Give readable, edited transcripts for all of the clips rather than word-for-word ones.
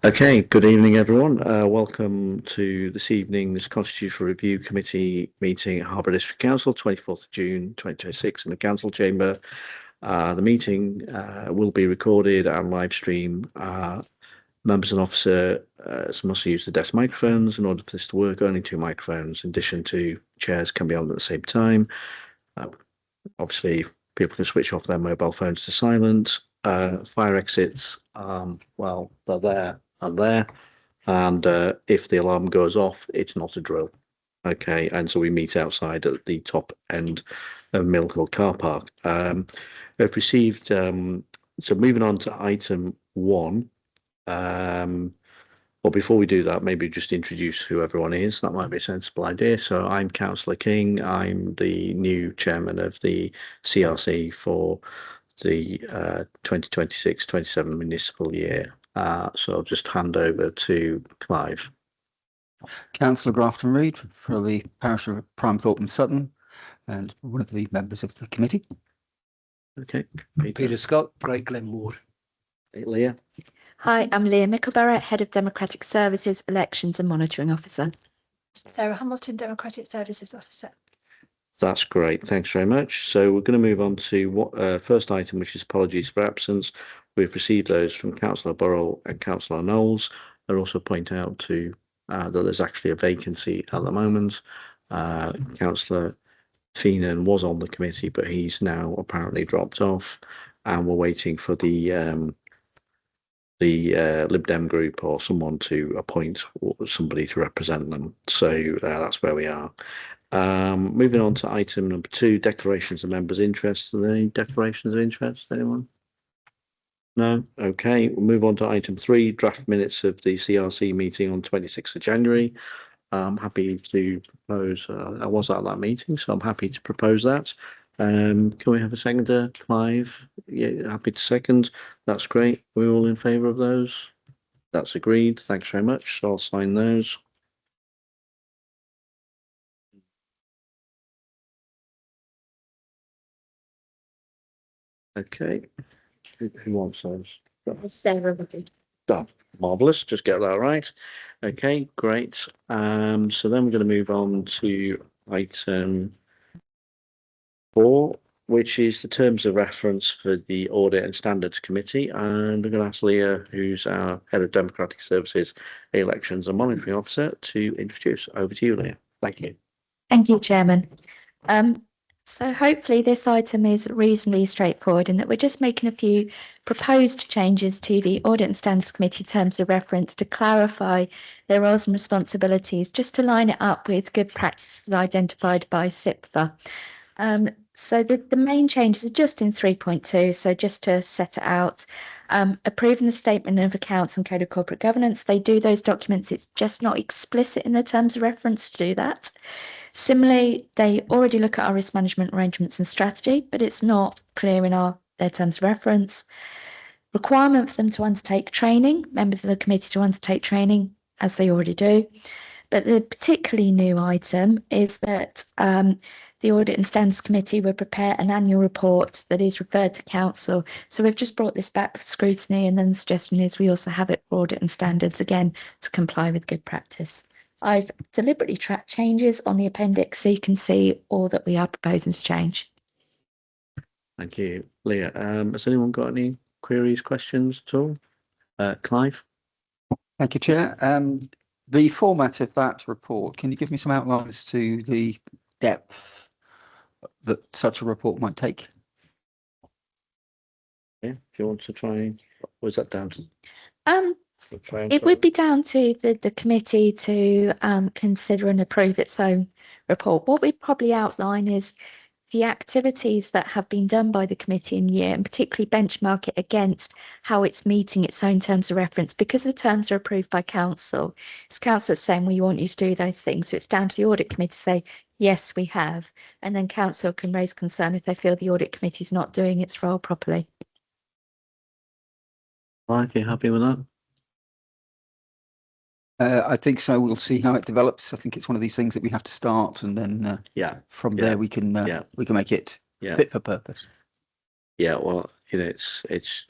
Okay, good evening, everyone. Welcome to this evening's Constitutional Review Committee meeting at Harbour District Council, 24th of June 2026 in the Council Chamber. The meeting will be recorded and live streamed. Members and officers must use the desk microphones in order for this to work. Only two microphones, in addition to chairs, can be on at the same time. Obviously, people can switch off their mobile phones to silent. Fire exits, well, they're there and there. And if the alarm goes off, it's not a drill. Okay, and so we meet outside at the top end of Mill Hill Car Park. We've received, so moving on to item 1. Well, before we do that, maybe just introduce who everyone is. That might be a sensible idea. So I'm Councillor King. I'm the new chairman of the CRC for the 2026-27 municipal year. So I'll just hand over to Clive. Councillor Grafton Reid for the parish of Primethorpe and Sutton, and one of the members of the committee. Okay. Peter Scott, Great Glen Ward. Leah. Hi, I'm Leah Mickleborough, Head of Democratic Services, Elections and Monitoring Officer. Sarah Hamilton, Democratic Services Officer. That's great. Thanks very much. So we're going to move on to what first item, which is apologies for absence. We've received those from Councillor Burrell and Councillor Knowles. I'll also point out to that there's actually a vacancy at the moment. Councillor Feenan was on the committee, but he's now apparently dropped off, and we're waiting for the Lib Dem group or someone to appoint somebody to represent them. So that's where we are. Moving on to item number 2, declarations of members' interest. Are there any declarations of interest? Anyone? No? Okay. We'll move on to item 3, draft minutes of the CRC meeting on 26th of January. I'm happy to propose, I was at that meeting, so I'm happy to propose that. Can we have a seconder, Clive? Yeah, happy to second. That's great. We're all in favour of those? That's agreed. Thanks very much. So I'll sign those. Okay. Who wants those? Sarah. Done. Marvellous. Just get that right. Okay, great. So then we're going to move on to item 4, which is the terms of reference for the Audit and Standards Committee. And I'm going to ask Leah, who's our Head of Democratic Services, Elections and Monitoring Officer, to introduce. Over to you, Leah. Thank you. Thank you, Chairman. So hopefully this item is reasonably straightforward in that we're just making a few proposed changes to the Audit and Standards Committee terms of reference to clarify their roles and responsibilities, just to line it up with good practices identified by SIPFA. So the main changes are just in 3.2. So just to set it out, approving the statement of accounts and code of corporate governance. They do those documents. It's just not explicit in the terms of reference to do that. Similarly, they already look at our risk management arrangements and strategy, but it's not clear in their terms of reference. Requirement for them to undertake training, members of the committee to undertake training, as they already do. But the particularly new item is that the Audit and Standards Committee will prepare an annual report that is referred to Council. So we've just brought this back for scrutiny, and then the suggestion is we also have it for Audit and Standards again to comply with good practice. I've deliberately tracked changes on the appendix so you can see all that we are proposing to change. Thank you, Leah. Has anyone got any queries, questions at all? Clive? Thank you, Chair. The format of that report, can you give me some outlines to the depth that such a report might take? Yeah, do you want to try? Was that down to? It would be down to the committee to consider and approve its own report. What we'd probably outline is the activities that have been done by the committee in year, and particularly benchmark it against how it's meeting its own terms of reference. Because the terms are approved by Council, it's Council saying we want you to do those things. So it's down to the Audit Committee to say, yes, we have. And then Council can raise concern if they feel the Audit Committee is not doing its role properly. Mike, are you happy with that? I think so. We'll see how it develops. I think it's one of these things that we have to start, and then from there we can make it fit for purpose. Yeah, well, you know, it's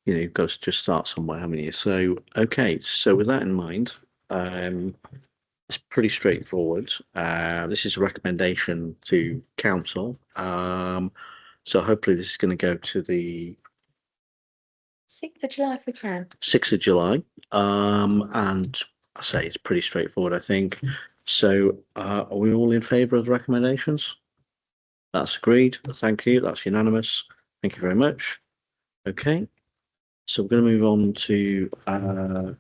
you've got to just start somewhere, haven't you? So, okay. So with that in mind, it's pretty straightforward. This is a recommendation to council. So hopefully this is going to go to the 6th of July if we can. 6th of July. And I say it's pretty straightforward, I think. So are we all in favour of the recommendations? That's agreed. Thank you. That's unanimous. Thank you very much. Okay. So we're going to move on to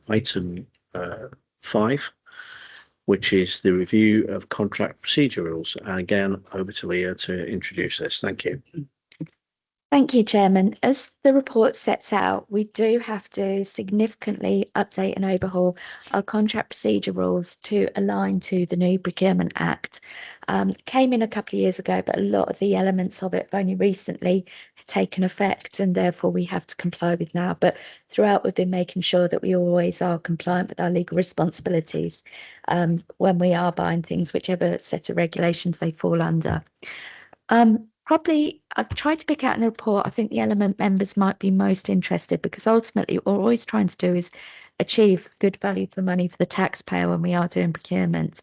item 5, which is the review of contract procedure rules. And again, over to Leah to introduce this. Thank you. Thank you, Chairman. As the report sets out, we do have to significantly update and overhaul our contract procedure rules to align to the new Procurement Act. Came in a couple of years ago, but a lot of the elements of it have only recently taken effect, and therefore we have to comply with now. But throughout, we've been making sure that we always are compliant with our legal responsibilities when we are buying things, whichever set of regulations they fall under. Probably, I've tried to pick out in the report, I think the element members might be most interested, because ultimately what we're always trying to do is achieve good value for money for the taxpayer when we are doing procurement.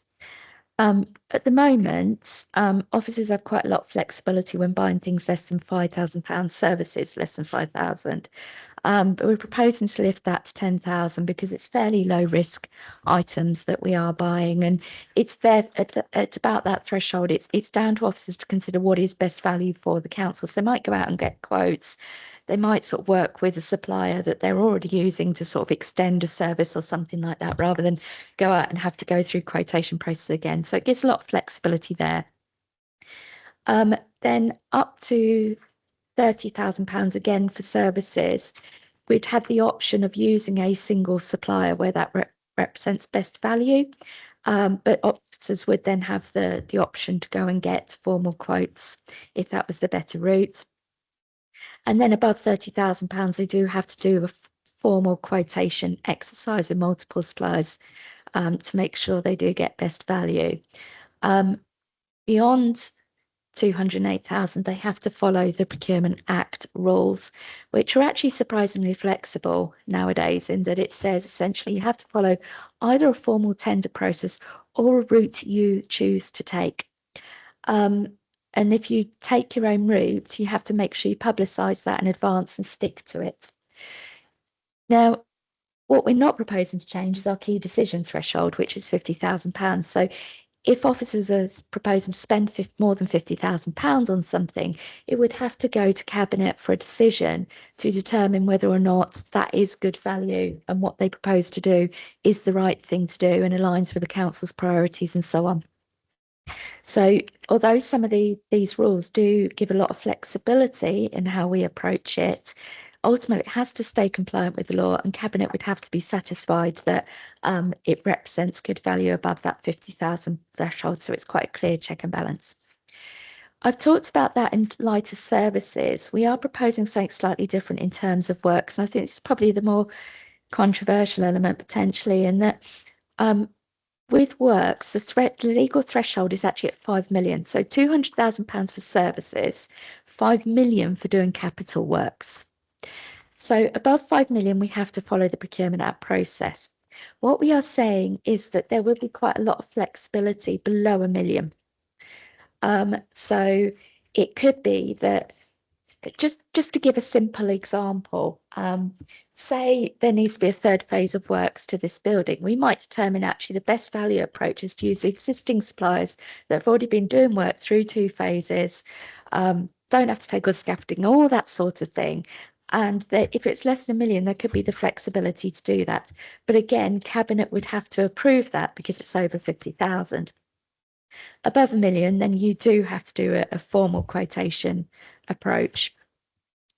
At the moment, officers have quite a lot of flexibility when buying things less than £5,000, services less than 5,000. But we're proposing to lift that to 10,000 because it's fairly low risk items that we are buying, and it's there at about that threshold. It's down to officers to consider what is best value for the council. So they might go out and get quotes. They might sort of work with a supplier that they're already using to sort of extend a service or something like that, rather than go out and have to go through quotation process again. So it gives a lot of flexibility there. Then up to £30,000 again for services, we'd have the option of using a single supplier where that represents best value. But officers would then have the option to go and get formal quotes if that was the better route. And then above £30,000, they do have to do a formal quotation exercise with multiple suppliers to make sure they do get best value. Beyond 208,000, they have to follow the Procurement Act rules, which are actually surprisingly flexible nowadays, in that it says essentially you have to follow either a formal tender process or a route you choose to take. And if you take your own route, you have to make sure you publicise that in advance and stick to it. Now, what we're not proposing to change is our key decision threshold, which is £50,000. So if officers are proposing to spend more than £50,000 on something, it would have to go to Cabinet for a decision to determine whether or not that is good value and what they propose to do is the right thing to do and aligns with the council's priorities and so on. So although some of these rules do give a lot of flexibility in how we approach it, ultimately it has to stay compliant with the law, and Cabinet would have to be satisfied that it represents good value above that 50,000 threshold. So it's quite a clear check and balance. I've talked about that in light of services. We are proposing something slightly different in terms of works, and I think it's probably the more controversial element potentially, in that with works, the legal threshold is actually at 5 million. So £200,000 for services, 5 million for doing capital works. So above 5 million, we have to follow the Procurement Act process. What we are saying is that there will be quite a lot of flexibility below £1 million. So it could be that, just to give a simple example, say there needs to be a third phase of works to this building, we might determine actually the best value approach is to use the existing suppliers that have already been doing work through 2 phases, don't have to take all the scaffolding, all that sort of thing. And if it's less than £1 million, there could be the flexibility to do that. But again, Cabinet would have to approve that because it's over 50,000. Above £1 million, then you do have to do a formal quotation approach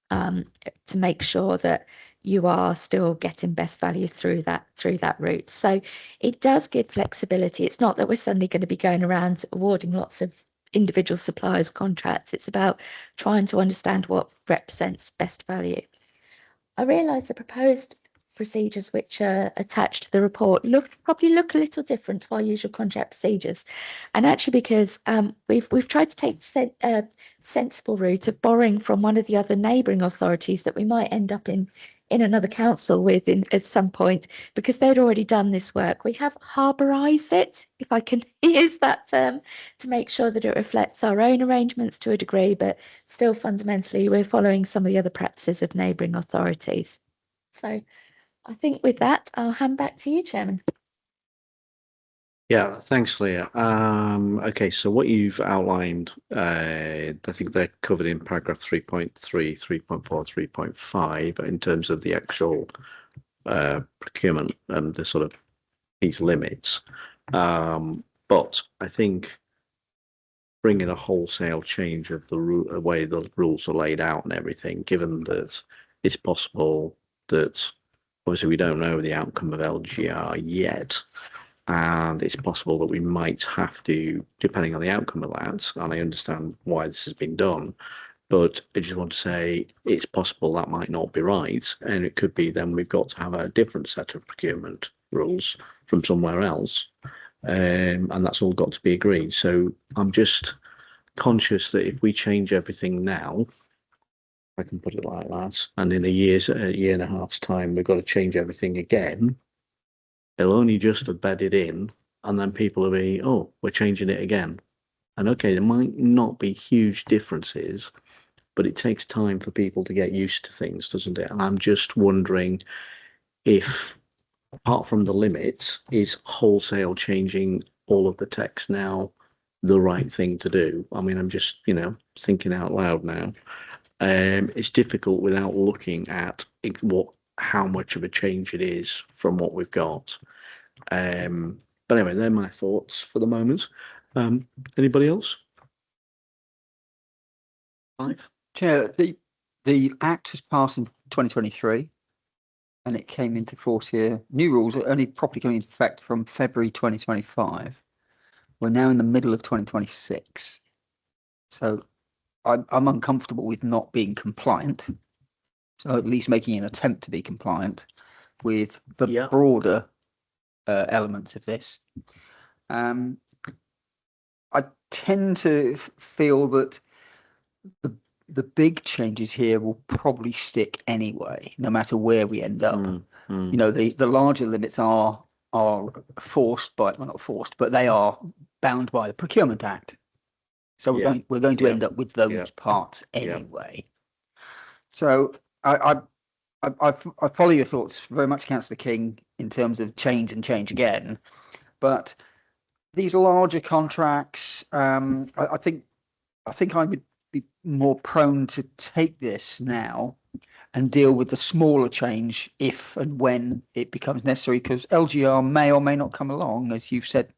to make sure that you are still getting best value through that route. So it does give flexibility. It's not that we're suddenly going to be going around awarding lots of individual suppliers contracts. It's about trying to understand what represents best value. I realise the proposed procedures which are attached to the report probably look a little different to our usual contract procedures, and actually because we've tried to take a sensible route of borrowing from one of the other neighbouring authorities that we might end up in in another council with at some point, because they'd already done this work. We have harborized it, if I can use that term, to make sure that it reflects our own arrangements to a degree, but still fundamentally we're following some of the other practices of neighbouring authorities. So I think with that, I'll hand back to you, Chairman. Yeah, thanks, Leah. Okay, so what you've outlined, I think they're covered in paragraph 3.3, 3.4, 3.5 in terms of the actual procurement and the sort of these limits. But I think bringing a wholesale change of the way the rules are laid out and everything, given that it's possible that obviously we don't know the outcome of LGR yet. And it's possible that we might have to, depending on the outcome of that, and I understand why this has been done, but I just want to say it's possible that might not be right. And it could be then we've got to have a different set of procurement rules from somewhere else. And that's all got to be agreed. So I'm just conscious that if we change everything now, I can put it like that, and in a year and a half's time, we've got to change everything again. It'll only just have bedded in, and then people will be, oh, we're changing it again. And okay, there might not be huge differences, but it takes time for people to get used to things, doesn't it? And I'm just wondering if, apart from the limits, is wholesale changing all of the text now the right thing to do? I mean, I'm just, thinking out loud now. It's difficult without looking at how much of a change it is from what we've got. But anyway, they're my thoughts for the moment. Anybody else? Chair, the Act was passed in 2023 and it came into force here. New rules are only properly coming into effect from February 2025. We're now in the middle of 2026. So I'm uncomfortable with not being compliant. So at least making an attempt to be compliant with the broader elements of this. I tend to feel that the big changes here will probably stick anyway, no matter where we end up. The larger limits are forced by, well, not forced, but they are bound by the Procurement Act. So we're going to end up with those parts anyway. So I follow your thoughts very much, Councillor King, in terms of change and change again. But these larger contracts, I think I would be more prone to take this now and deal with the smaller change if and when it becomes necessary, because LGR may or may not come along, as you've said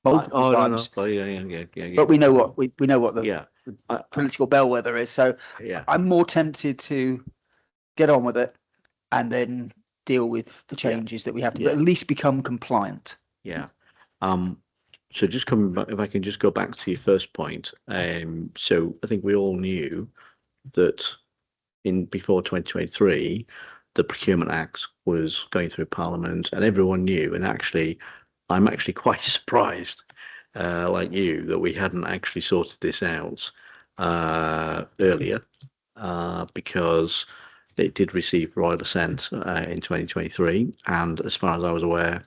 multiple times. No. Yeah. But we know what the political bellwether is. So I'm more tempted to get on with it and then deal with the changes that we have to at least become compliant. Yeah. So just coming back, if I can just go back to your first point. So I think we all knew that before 2023, the Procurement Act was going through Parliament, and everyone knew. And actually, I'm actually quite surprised, like you, that we hadn't actually sorted this out earlier, because it did receive royal assent in 2023, and as far as I was aware,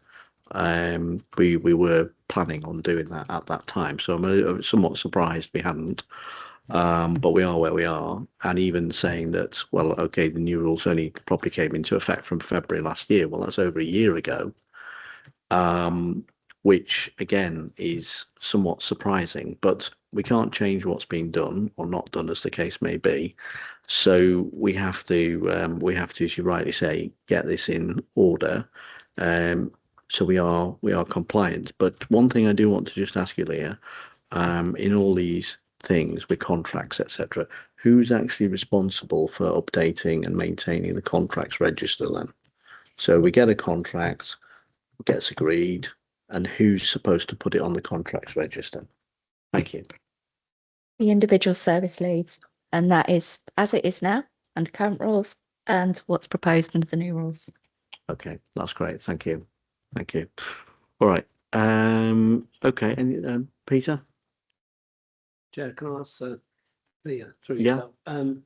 we were planning on doing that at that time. So I'm somewhat surprised we hadn't, but we are where we are. And even saying that, well, okay, the new rules only probably came into effect from February last year. Well, that's over a year ago, which again is somewhat surprising, but we can't change what's been done or not done, as the case may be. So we have to, as you rightly say, get this in order. So we are compliant. But one thing I do want to just ask you, Leah, in all these things with contracts, etc., who's actually responsible for updating and maintaining the contracts register then? So we get a contract, gets agreed, and who's supposed to put it on the contracts register? Thank you. The individual service leads, and that is as it is now under current rules and what's proposed under the new rules. Okay, that's great. Thank you. All right. Okay, and Peter? Chair, can I ask Leah through Yeah. yourself?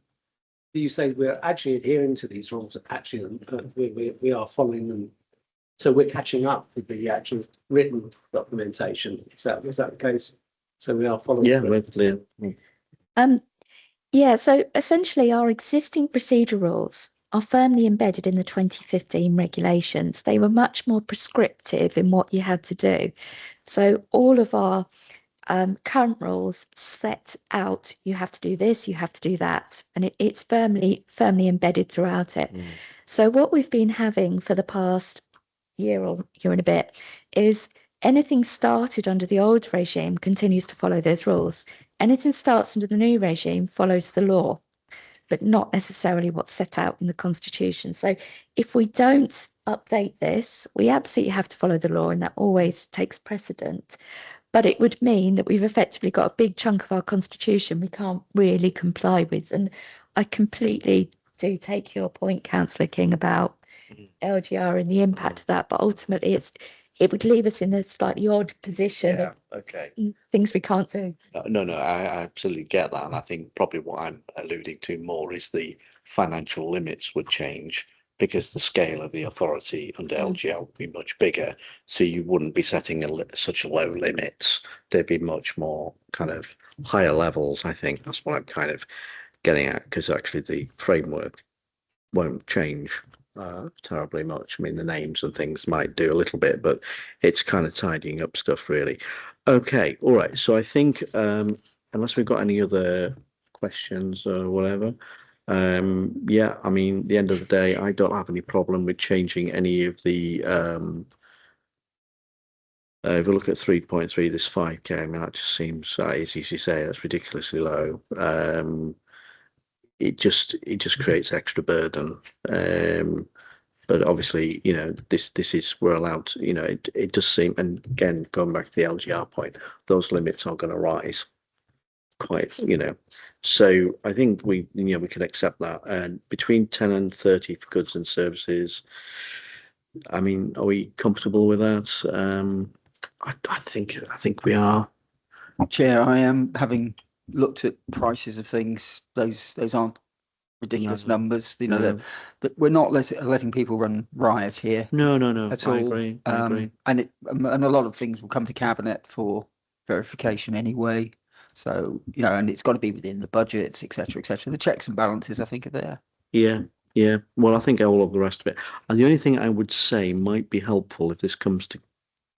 you say we're actually adhering to these rules? Actually, we are following them. So we're catching up with the actual written documentation. Is that the case? So we are following. Yeah, through. we're clear. Yeah, so essentially our existing procedure rules are firmly embedded in the 2015 regulations. They were much more prescriptive in what you had to do. So all of our current rules set out, you have to do this, you have to do that, and it's firmly embedded throughout it. So what we've been having for the past year or year and a bit is anything started under the old regime continues to follow those rules. Anything starts under the new regime follows the law, but not necessarily what's set out in the Constitution. So if we don't update this, we absolutely have to follow the law, and that always takes precedent. But it would mean that we've effectively got a big chunk of our Constitution we can't really comply with. And I completely do take your point, Councillor King, about LGR and the impact of that. But ultimately, it would leave us in a slightly odd position Yeah, okay. of things we can't do. No, I absolutely get that. And I think probably what I'm alluding to more is the financial limits would change because the scale of the authority under LGR would be much bigger. So you wouldn't be setting such low limits. There'd be much more kind of higher levels. I think that's what I'm kind of getting at, because actually the framework won't change terribly much. I mean, the names and things might do a little bit, but it's kind of tidying up stuff really. Okay, all right. So I think unless we've got any other questions or whatever, yeah, I mean, at the end of the day, I don't have any problem with changing any of the if we look at 3.3, this 5k, I mean, that just seems, as you say, that's ridiculously low. It just creates extra burden. But obviously, you know, this is, we're allowed to, you know, it does seem, and again, going back to the LGR point, those limits are going to rise quite, you know. So I think we can accept that. And between 10 and 30 for goods and services, I mean, are we comfortable with that? I think we are. Chair, I am, having looked at prices of things, those aren't ridiculous No, numbers, you know, no. that we're not letting people run riot here No, at I all. agree. I agree. And a lot of things will come to cabinet for verification anyway. So, you know, and it's got to be within the budgets, etc., etc. The checks and balances, I think, are there. Yeah. Well, I think all of the rest of it. And the only thing I would say might be helpful if this comes to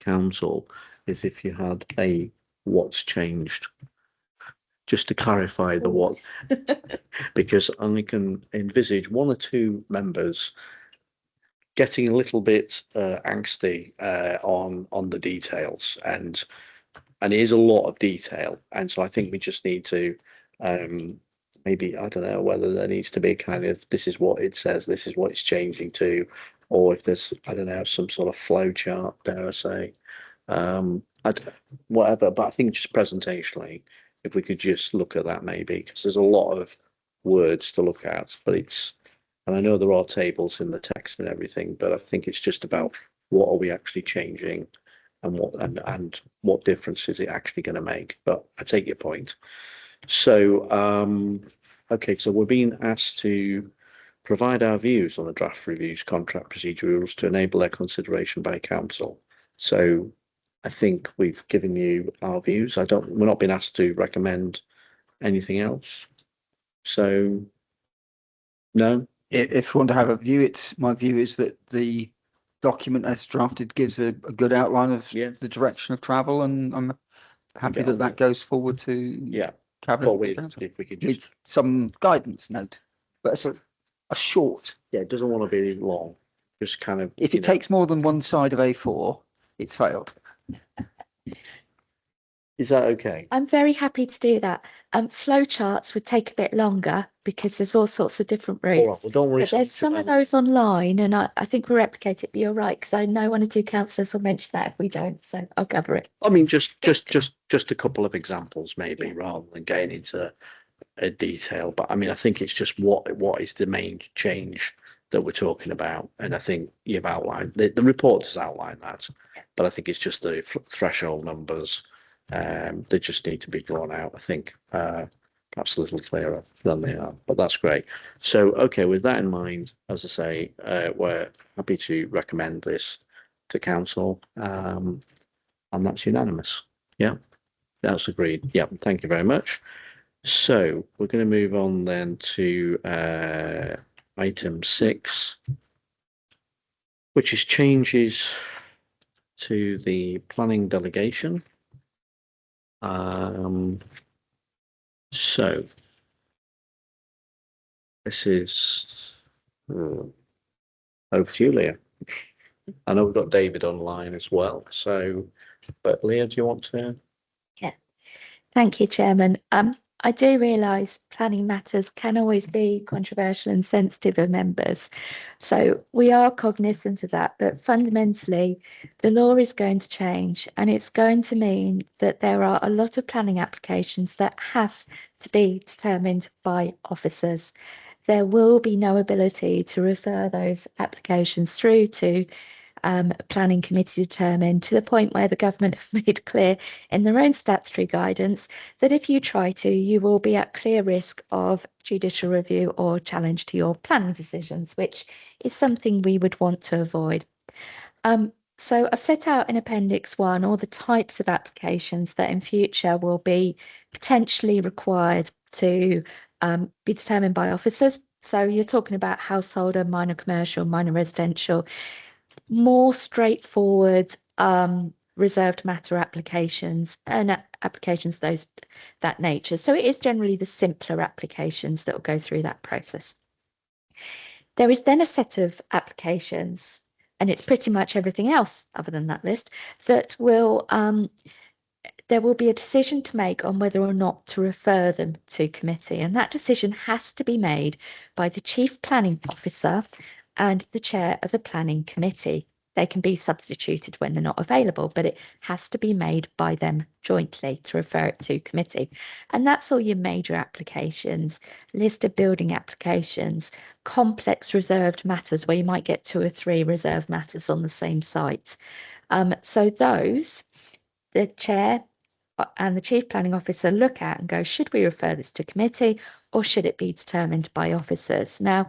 council is if you had a what's changed, just to clarify the what, because I can envisage one or two members getting a little bit angsty on the details, and it is a lot of detail, and so I think we just need to maybe, I don't know whether there needs to be kind of, this is what it says, this is what it's changing to, or if there's, I don't know, some sort of flow chart, dare I say, whatever. But I think just presentationally, if we could just look at that maybe, because there's a lot of words to look at, but it's, and I know there are tables in the text and everything, but I think it's just about what are we actually changing, and what difference is it actually going to make. But I take your point. So okay, so we're being asked to provide our views on the draft reviews contract procedure rules to enable their consideration by council. So I think we've given you our views. We're not being asked to recommend anything else. So no. If you want to have a view, my view is that the document as drafted gives a good outline of the direction of travel, and I'm happy that goes forward to cabinet. Well, if we could just with some guidance note, but it's a short. Yeah, it doesn't want to be long. Just kind of. If it takes more than one side of A4, it's failed. Is that okay? I'm very happy to do that. Flow charts would take a bit longer because there's all sorts of different routes. All right, well, don't worry. But there's some of those online, and I think we'll replicate it. But you're right, because I know one or two councillors will mention that if we don't, so I'll cover it. I mean, just a couple of examples, maybe, rather than getting into a detail. But I mean, I think it's just what is the main change that we're talking about, and I think you've outlined the report has outlined that, but I think it's just the threshold numbers. They just need to be drawn out, I think. But perhaps a little clearer than they are, but that's great. So, okay, with that in mind, as I say, we're happy to recommend this to council, and that's unanimous. Yeah, that's agreed. Yeah, thank you very much. So we're going to move on then to item 6, which is changes to the planning delegation. So this is over to you, Leah. I know we've got David online as well. So, but Leah, do you want to? Thank you, Chairman. I do realise planning matters can always be controversial and sensitive of members. So we are cognizant of that, but fundamentally the law is going to change, and it's going to mean that there are a lot of planning applications that have to be determined by officers. There will be no ability to refer those applications through to planning committee determined, to the point where the government have made clear in their own statutory guidance that if you try to, you will be at clear risk of judicial review or challenge to your planning decisions, which is something we would want to avoid. So I've set out in Appendix 1 all the types of applications that in future will be potentially required to be determined by officers. So you're talking about householder, minor commercial, minor residential, more straightforward reserved matter applications and applications of that nature. So it is generally the simpler applications that will go through that process. There is then a set of applications, and it's pretty much everything else other than that list, that will there will be a decision to make on whether or not to refer them to committee, and that decision has to be made by the Chief Planning Officer and the chair of the planning committee. They can be substituted when they're not available, but it has to be made by them jointly to refer it to committee. And that's all your major applications, list of building applications, complex reserved matters where you might get 2 or 3 reserved matters on the same site. So those, the chair and the chief planning officer look at and go, should we refer this to committee or should it be determined by officers? Now,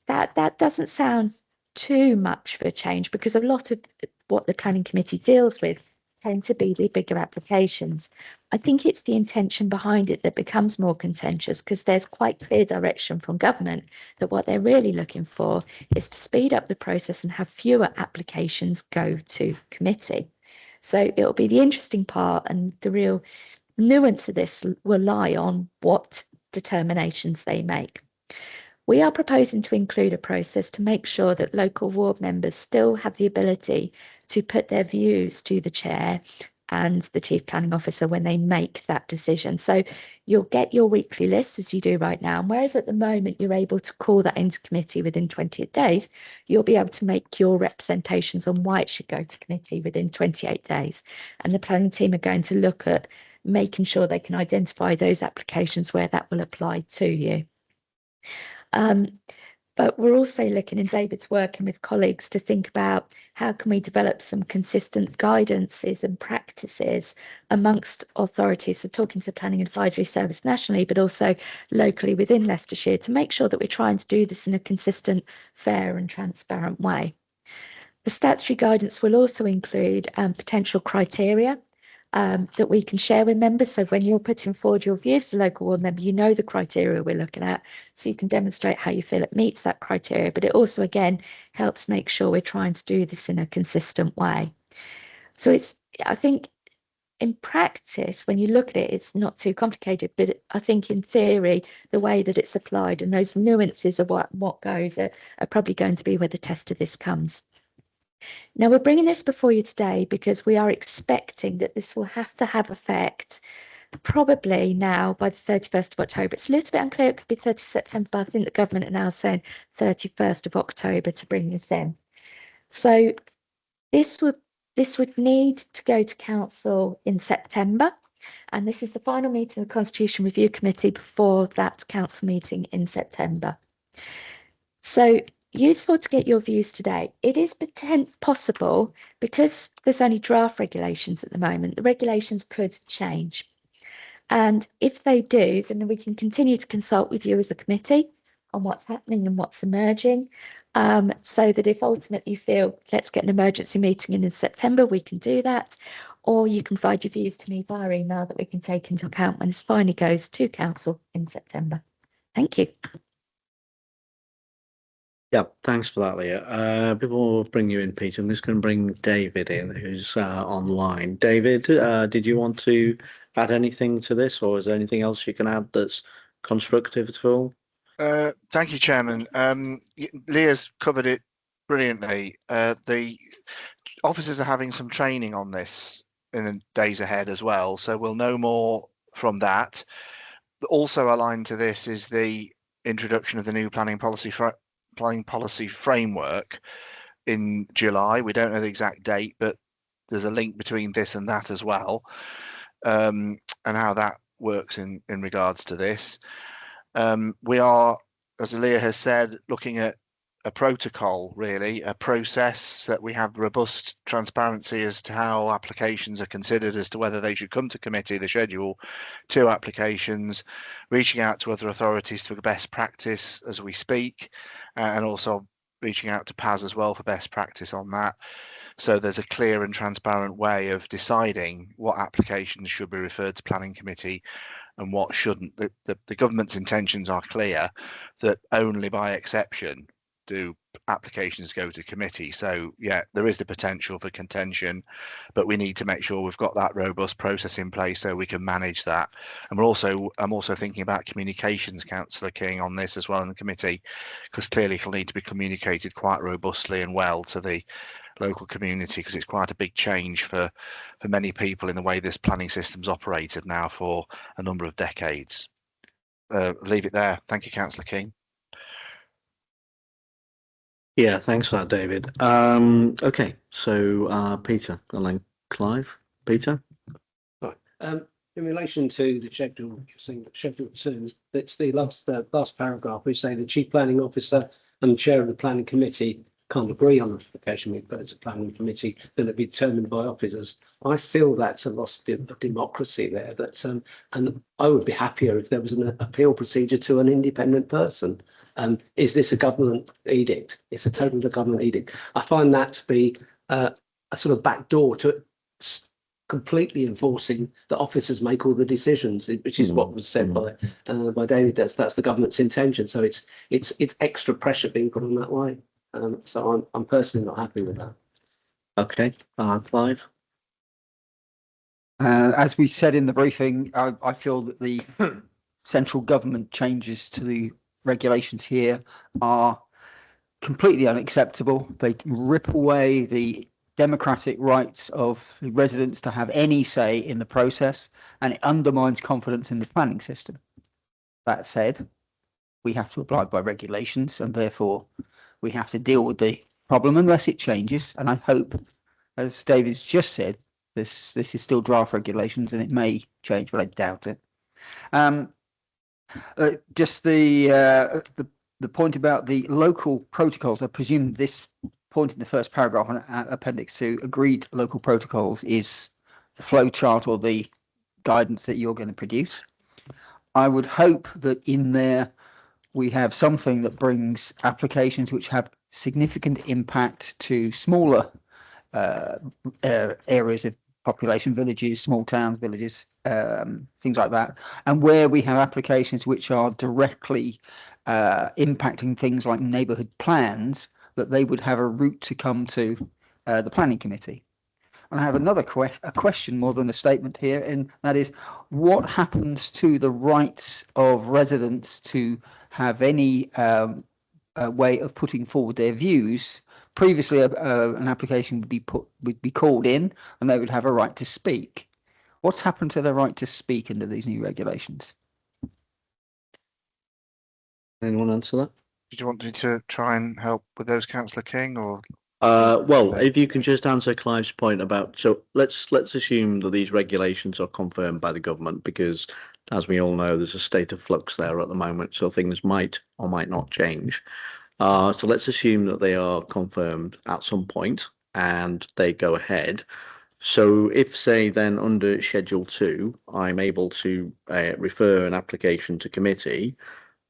that doesn't sound too much for a change, because a lot of what the planning committee deals with tend to be the bigger applications. I think it's the intention behind it that becomes more contentious, because there's quite clear direction from government that what they're really looking for is to speed up the process and have fewer applications go to committee. So it'll be the interesting part, and the real nuance of this will lie on what determinations they make. We are proposing to include a process to make sure that local ward members still have the ability to put their views to the chair and the chief planning officer when they make that decision. So you'll get your weekly list as you do right now. And whereas at the moment you're able to call that into committee within 28 days, you'll be able to make your representations on why it should go to committee within 28 days. And the planning team are going to look at making sure they can identify those applications where that will apply to you. But we're also looking, and David's working with colleagues to think about how can we develop some consistent guidances and practices amongst authorities. So talking to the Planning Advisory Service nationally, but also locally within Leicestershire, to make sure that we're trying to do this in a consistent, fair and transparent way. The statutory guidance will also include potential criteria that we can share with members. So when you're putting forward your views to local ward member, you know the criteria we're looking at, so you can demonstrate how you feel it meets that criteria. But it also, again, helps make sure we're trying to do this in a consistent way. So I think in practice, when you look at it, it's not too complicated, but I think in theory, the way that it's applied and those nuances of what goes are probably going to be where the test of this comes. Now, we're bringing this before you today because we are expecting that this will have to have effect probably now by the 31st of October. It's a little bit unclear. It could be 30th September, but I think the government are now saying 31st of October to bring this in. So this would need to go to council in September. And this is the final meeting of the Constitution Review Committee before that council meeting in September. So useful to get your views today. It is possible, because there's only draft regulations at the moment, the regulations could change. And if they do, then we can continue to consult with you as a committee on what's happening and what's emerging. So that if ultimately you feel let's get an emergency meeting in September, we can do that. Or you can provide your views to me via email that we can take into account when this finally goes to council in September. Thank you. Yeah, thanks for that, Leah. Before I bring you in, Peter, I'm just going to bring David in, who's online. David, did you want to add anything to this, or is there anything else you can add that's constructive at all? Thank you, Chairman. Leah's covered it brilliantly. The officers are having some training on this in the days ahead as well, so we'll know more from that. Also aligned to this is the introduction of the new planning policy framework in July. We don't know the exact date, but there's a link between this and that as well, and how that works in regards to this. We are, as Leah has said, looking at a protocol, really, a process that we have robust transparency as to how applications are considered, as to whether they should come to committee, the schedule, 2 applications, reaching out to other authorities for best practice as we speak, and also reaching out to PAS as well for best practice on that. So there's a clear and transparent way of deciding what applications should be referred to planning committee and what shouldn't. The government's intentions are clear, that only by exception do applications go to committee. So yeah, there is the potential for contention, but we need to make sure we've got that robust process in place so we can manage that. And I'm also thinking about communications, Councillor King, on this as well in the committee, because clearly it'll need to be communicated quite robustly and well to the local community, because it's quite a big change for many people in the way this planning system's operated now for a number of decades. Leave it there. Thank you, Councillor King. Yeah, thanks for that, David. Okay, so Peter and then Clive. Peter? Right. In relation to the schedule, you're saying schedule 2, that's the last paragraph, we say the chief planning officer and the chair of the planning committee can't agree on an application we put to planning committee, then it'll be determined by officers. I feel that's a loss of democracy there. That and I would be happier if there was an appeal procedure to an independent person. Is this a government edict? It's a totally government edict. I find that to be a sort of backdoor to completely enforcing that officers make all the decisions, which is what was said by David. That's the government's intention. So it's extra pressure being put on that way. So I'm personally not happy with that. Okay, Clive? As we said in the briefing, I feel that the central government changes to the regulations here are completely unacceptable. They rip away the democratic rights of residents to have any say in the process, and it undermines confidence in the planning system. That said, we have to abide by regulations, and therefore we have to deal with the problem unless it changes. And I hope, as David's just said, this is still draft regulations and it may change, but I doubt it. Just the point about the local protocols, I presume this point in the first paragraph on Appendix 2, agreed local protocols, is the flow chart or the guidance that you're going to produce. I would hope that in there we have something that brings applications which have significant impact to smaller areas of population, villages, small towns, villages, things like that, and where we have applications which are directly impacting things like neighbourhood plans, that they would have a route to come to the planning committee. And I have another question more than a statement here, and that is, what happens to the rights of residents to have any way of putting forward their views? Previously, an application would be called in, and they would have a right to speak. What's happened to their right to speak under these new regulations? Anyone answer that? Did you want me to try and help with those, Councillor King, or? Well, if you can just answer Clive's point about, so let's assume that these regulations are confirmed by the government, because as we all know, there's a state of flux there at the moment, so things might or might not change. So let's assume that they are confirmed at some point and they go ahead. So if, say, then under Schedule 2, I'm able to refer an application to committee,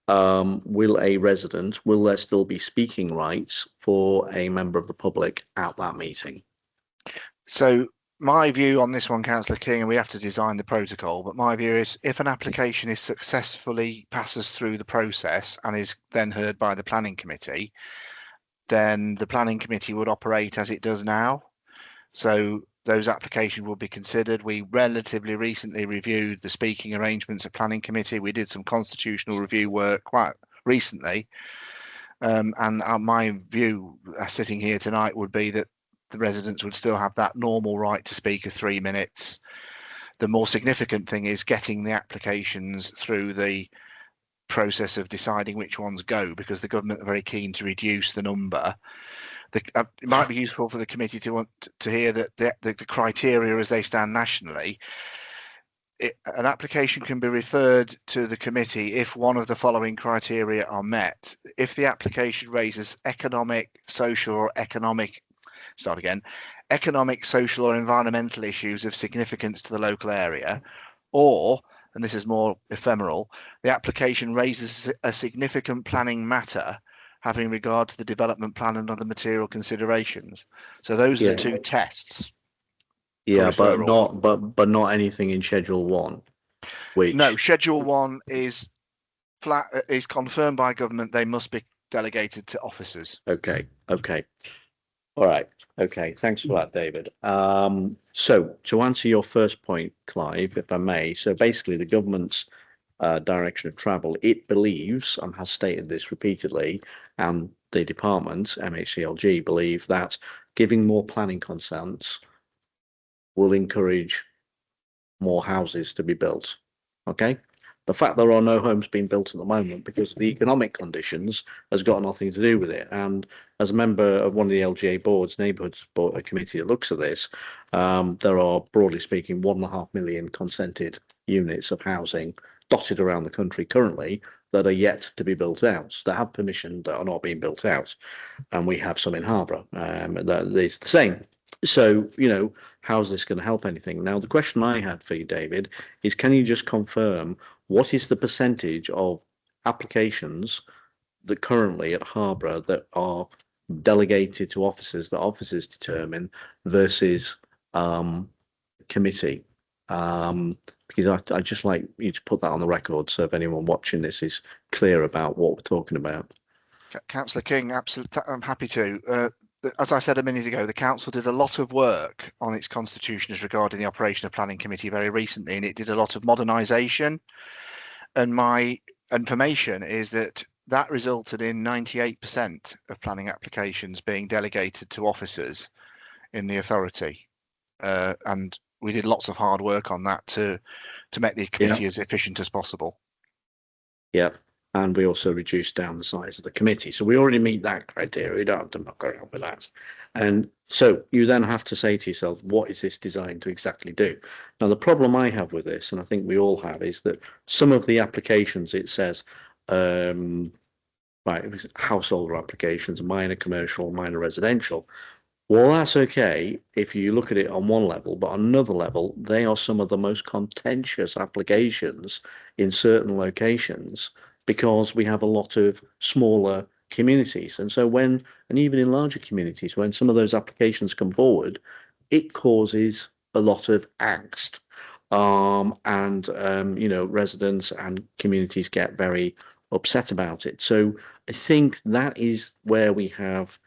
will there still be speaking rights for a member of the public at that meeting? So my view on this one, Councillor King, and we have to design the protocol, but my view is if an application is successfully passes through the process and is then heard by the planning committee, then the planning committee would operate as it does now. So those applications will be considered. We relatively recently reviewed the speaking arrangements of planning committee. We did some constitutional review work quite recently. And my view sitting here tonight would be that the residents would still have that normal right to speak of 3 minutes. The more significant thing is getting the applications through the process of deciding which ones go, because the government are very keen to reduce the number. It might be useful for the committee to want to hear that the criteria as they stand nationally. An application can be referred to the committee if one of the following criteria are met. If the application raises economic, social, or economic, social, or environmental issues of significance to the local area, or, and this is more ephemeral, the application raises a significant planning matter having regard to the development plan and other material considerations. So those are the two tests. Yeah, but not anything in Schedule 1. Which no, Schedule 1 is confirmed by government. They must be delegated to officers. Okay. All right. Okay. Thanks for that, David. So to answer your first point, Clive, if I may, so basically the government's direction of travel, it believes, and has stated this repeatedly, and the department, MHCLG, believe that giving more planning consents will encourage more houses to be built. Okay. The fact there are no homes being built at the moment because of the economic conditions has got nothing to do with it. And as a member of one of the LGA boards, neighbourhoods board, a committee that looks at this, there are, broadly speaking, 1.5 million consented units of housing dotted around the country currently that are yet to be built out. That have permission that are not being built out. And we have some in Harborough. That is the same. So, how's this going to help anything? Now, the question I had for you, David, is can you just confirm what is the percentage of applications that currently at Harborough that are delegated to officers that officers determine versus committee? Because I'd just like you to put that on the record so if anyone watching this is clear about what we're talking about. Councillor King, absolutely, I'm happy to. As I said a minute ago, the council did a lot of work on its constitution as regarding the operation of planning committee very recently, and it did a lot of modernisation. And my information is that resulted in 98% of planning applications being delegated to officers in the authority. And we did lots of hard work on that to make the committee as efficient as possible. Yeah. And we also reduced down the size of the committee. So we already meet that criteria. We don't have to muck around with that. And so you then have to say to yourself, what is this designed to exactly do? Now, the problem I have with this, and I think we all have, is that some of the applications, it says, household applications, minor commercial, minor residential. Well, that's okay if you look at it on one level, but on another level, they are some of the most contentious applications in certain locations, because we have a lot of smaller communities. And so and even in larger communities, when some of those applications come forward, it causes a lot of angst. Residents and communities get very upset about it. So I think that is where we have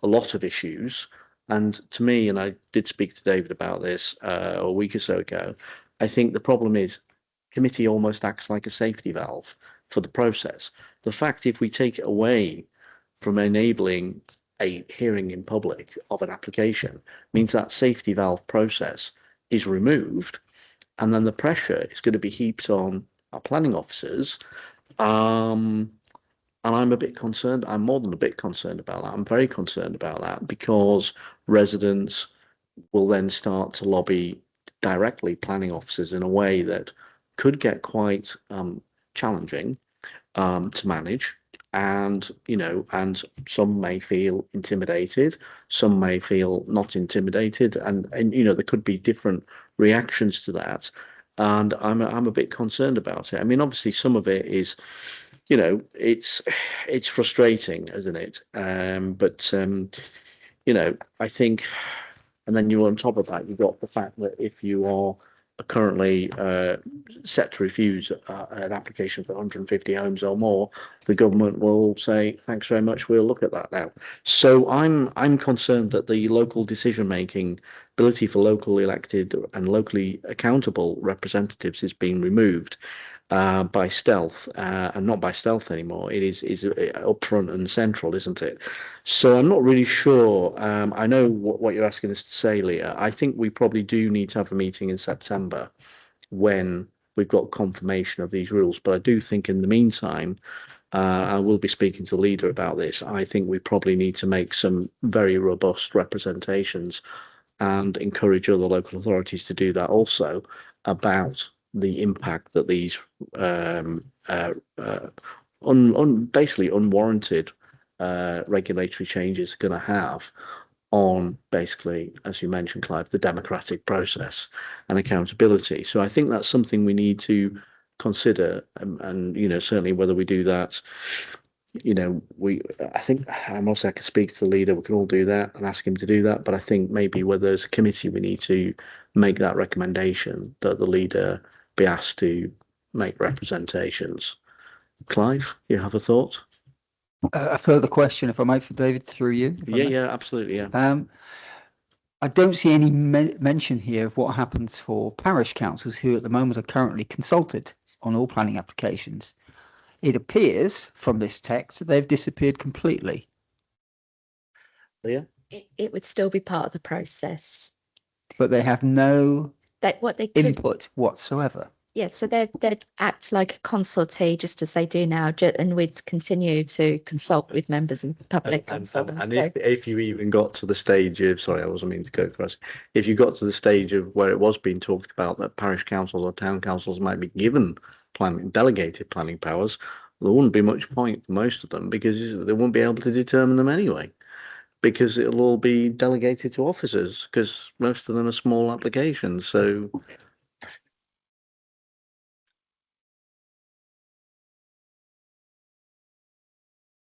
a lot of issues. And to me, and I did speak to David about this a week or so ago, I think the problem is committee almost acts like a safety valve for the process. The fact if we take it away from enabling a hearing in public of an application means that safety valve process is removed, and then the pressure is going to be heaped on our planning officers. And I'm a bit concerned. I'm more than a bit concerned about that. I'm very concerned about that because residents will then start to lobby directly planning officers in a way that could get quite challenging to manage. And, and some may feel intimidated, some may feel not intimidated, and there could be different reactions to that. And I'm a bit concerned about it. I mean, obviously, some of it is, it's frustrating, isn't it? But I think, and then you on top of that, you've got the fact that if you are currently set to refuse an application for 150 homes or more, the government will say, thanks very much, we'll look at that now. So I'm concerned that the local decision making ability for local elected and locally accountable representatives is being removed by stealth, and not by stealth anymore. It is upfront and central, isn't it? So I'm not really sure. I know what you're asking us to say, Leah. I think we probably do need to have a meeting in September when we've got confirmation of these rules. But I do think in the meantime, I will be speaking to the leader about this. I think we probably need to make some very robust representations and encourage other local authorities to do that also about the impact that these basically unwarranted regulatory changes are going to have on basically, as you mentioned, Clive, the democratic process and accountability. So I think that's something we need to consider, and certainly whether we do that, I think I'm also I can speak to the leader. We can all do that and ask him to do that. But I think maybe whether as a committee we need to make that recommendation that the leader be asked to make representations. Clive, you have a thought? A further question, if I might, for David, through you. Yeah, absolutely. Yeah. I don't see any mention here of what happens for parish councils who at the moment are currently consulted on all planning applications. It appears from this text that they've disappeared completely. Yeah. It would still be part of the process. But they have no input whatsoever. Yeah, so they'd act like a consultee just as they do now, and we'd continue to consult with members and public. And if you even got to the stage of, sorry, I wasn't meaning to go across. If you got to the stage of where it was being talked about that parish councils or town councils might be given delegated planning powers, there wouldn't be much point for most of them because they won't be able to determine them anyway, because it'll all be delegated to officers because most of them are small applications. So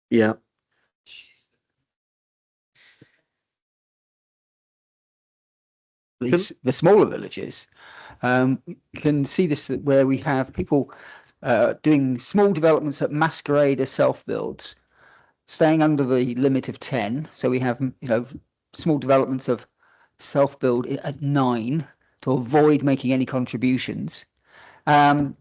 yeah. The smaller villages can see this where we have people doing small developments that masquerade as self-builds, staying under the limit of 10. So we have, small developments of self-build at 9 to avoid making any contributions,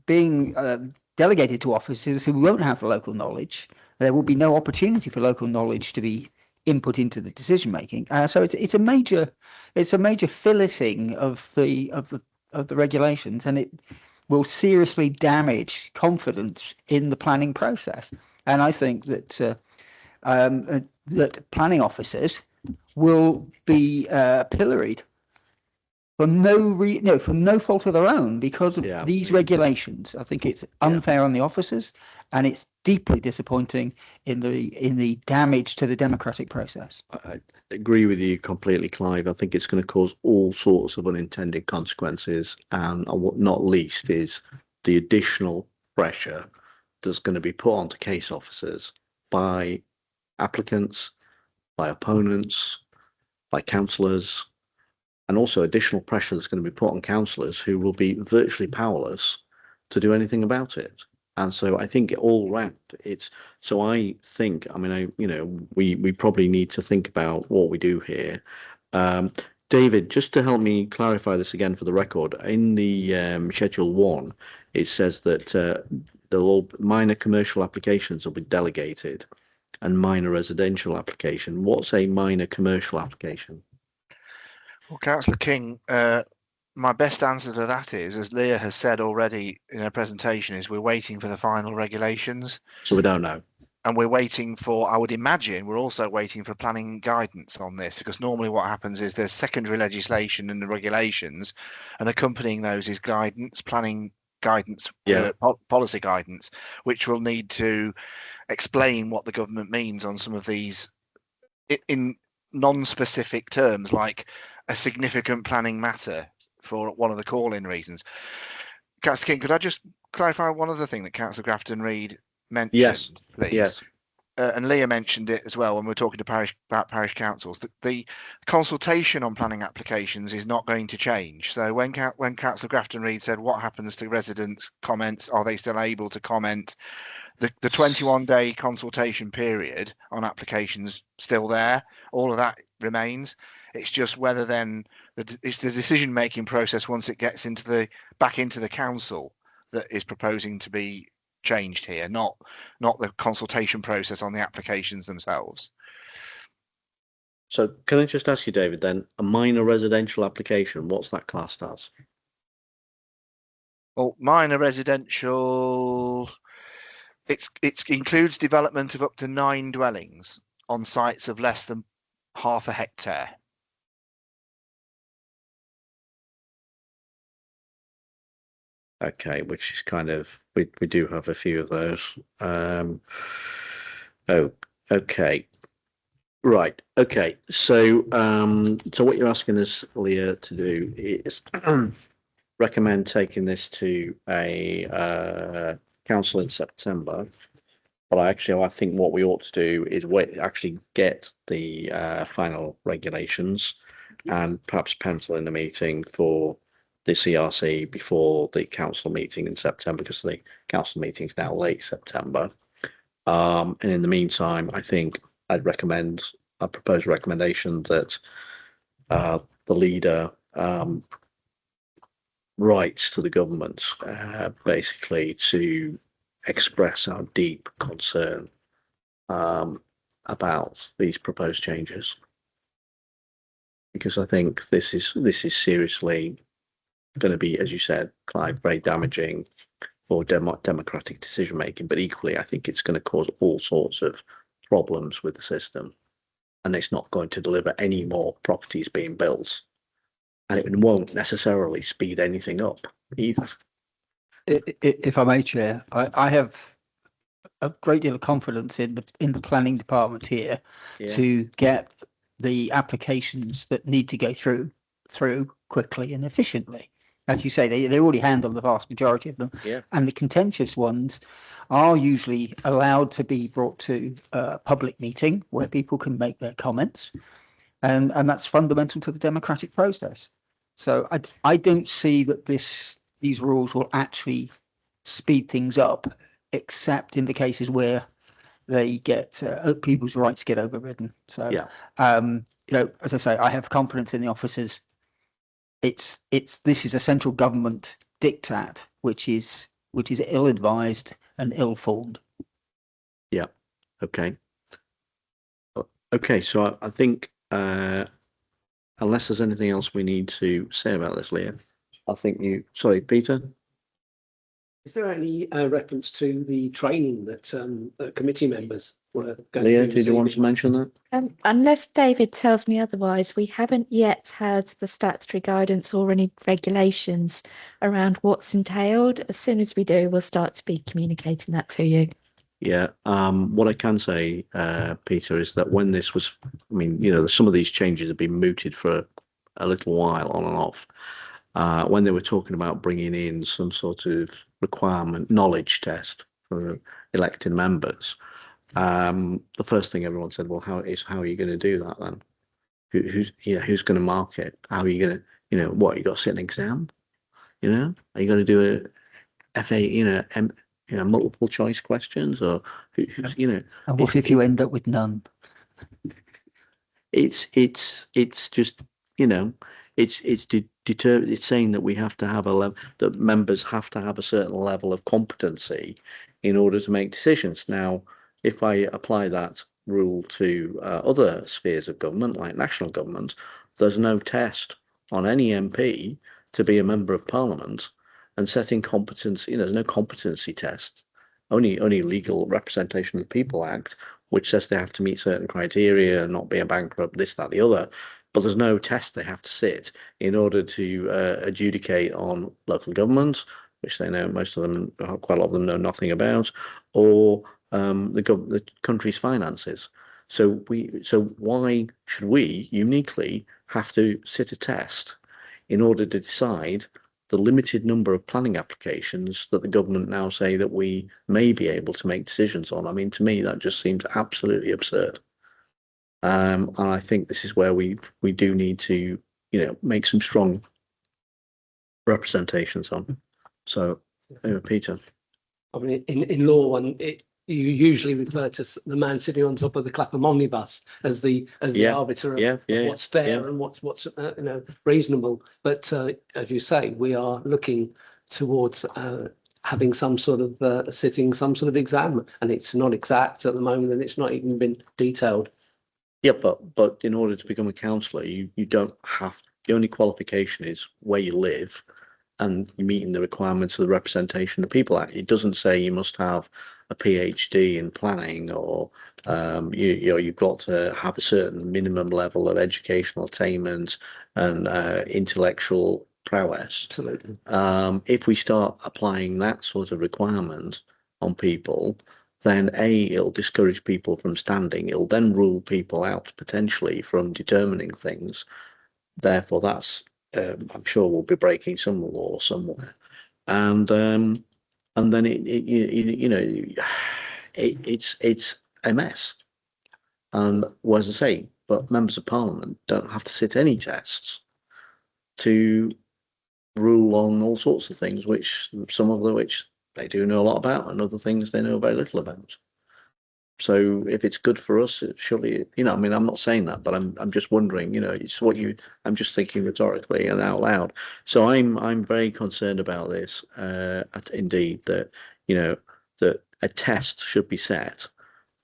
being delegated to officers who won't have local knowledge. There will be no opportunity for local knowledge to be input into the decision making. So it's a major filleting of the regulations, and it will seriously damage confidence in the planning process. And I think that that planning officers will be pilloried for no fault of their own because of these regulations. I think it's unfair on the officers, and it's deeply disappointing in the damage to the democratic process. I agree with you completely, Clive. I think it's going to cause all sorts of unintended consequences, and not least is the additional pressure that's going to be put onto case officers by applicants, by opponents, by councillors, and also additional pressure that's going to be put on councillors who will be virtually powerless to do anything about it. And so I think all round I think, we probably need to think about what we do here. David, just to help me clarify this again for the record, in the Schedule 1, it says that minor commercial applications will be delegated and minor residential application. What's a minor commercial application? Well, Councillor King, my best answer to that is, as Leah has said already in her presentation, is we're waiting for the final regulations. So we don't know. And we're waiting for, I would imagine, we're also waiting for planning guidance on this, because normally what happens is there's secondary legislation and the regulations, and accompanying those is guidance, planning guidance, Yeah. policy guidance, which will need to explain what the government means on some of these in non-specific terms, like a significant planning matter for one of the call-in reasons. Councillor King, could I just clarify one other thing that Councillor Grafton Reid mentioned, Yes. please? Yes. And Leah mentioned it as well when we were talking to about parish councils, that the consultation on planning applications is not going to change. So when Councillor Grafton Reid said what happens to residents' comments, are they still able to comment? The 21-day consultation period on applications still there. All of that remains. It's just whether then it's the decision-making process once it gets back into the council that is proposing to be changed here, not the consultation process on the applications themselves. So can I just ask you, David, then, a minor residential application, what's that classed as? Well, minor residential, it includes development of up to 9 dwellings on sites of less than half a hectare. Okay, which is kind of, we do have a few of those. Okay. Right. Okay. So what you're asking us, Leah, to do is recommend taking this to a council in September. But I think what we ought to do is actually get the final regulations and perhaps pencil in a meeting for the CRC before the council meeting in September, because the council meeting is now late September. And in the meantime, I think I'd propose a recommendation that the leader writes to the government basically to express our deep concern about these proposed changes, because I think this is seriously going to be, as you said, Clive, very damaging for democratic decision making. But equally, I think it's going to cause all sorts of problems with the system, and it's not going to deliver any more properties being built, and it won't necessarily speed anything up either. If I may, Chair, I have a great deal of confidence in the planning department here to get the applications that need to go through quickly and efficiently. As you say, they already handle the vast majority of them. Yeah. And the contentious ones are usually allowed to be brought to a public meeting where people can make their comments. And that's fundamental to the democratic process. So I don't see that these rules will actually speed things up, except in the cases where they get people's rights get overridden. So, as I say, I have confidence in the officers. This is a central government diktat, which is ill-advised and ill-formed. Yeah. Okay. Okay. So I think unless there's anything else we need to say about this, Leah, I think sorry, Peter. Is there any reference to the training that committee members were going Leah, to did you want to mention that? Unless David tells me otherwise, we haven't yet had the statutory guidance or any regulations around what's entailed. As soon as we do, we'll start to be communicating that to you. Yeah. What I can say, Peter, is that when this was, some of these changes have been mooted for a little while on and off. When they were talking about bringing in some sort of requirement knowledge test for elected members, the first thing everyone said, well, how are you going to do that then? Who's going to mark it? How are you going to, what, you got to sit an exam? Are you going to do a FA, multiple choice questions, or and what if you end up with none? It's just, it's saying that we have to have that members have to have a certain level of competency in order to make decisions. Now, if I apply that rule to other spheres of government, like national government, there's no test on any MP to be a member of Parliament, and setting competency, there's no competency test. Only legal representation of the People Act, which says they have to meet certain criteria, not be a bankrupt, this, that, the other. But there's no test they have to sit in order to adjudicate on local government, which they know most of them, quite a lot of them know nothing about, or the country's finances. So why should we uniquely have to sit a test in order to decide the limited number of planning applications that the government now say that we may be able to make decisions on? I mean, to me, that just seems absolutely absurd. And I think this is where we do need to, make some strong representations on. So, Peter. I mean, in law, you usually refer to the man sitting on top of the Clapham omnibus as the arbiter of what's fair and what's reasonable. But as you say, we are looking towards having some sort of some sort of exam, and it's not exact at the moment, and it's not even been detailed. Yeah, but in order to become a councillor, you don't have, the only qualification is where you live and meeting the requirements of the Representation of People Act. It doesn't say you must have a PhD in planning, or you've got to have a certain minimum level of educational attainment and intellectual prowess. Absolutely. If we start applying that sort of requirement on people, then it'll discourage people from standing. It'll then rule people out potentially from determining things. Therefore, that's I'm sure we'll be breaking some law somewhere, and then it's a mess. And as I say, but members of Parliament don't have to sit any tests to rule on all sorts of things, which some of which they do know a lot about, and other things they know very little about. So if it's good for us, surely, I mean, I'm not saying that, but I'm just wondering, it's I'm just thinking rhetorically and out loud. So I'm very concerned about this, indeed, that, that a test should be set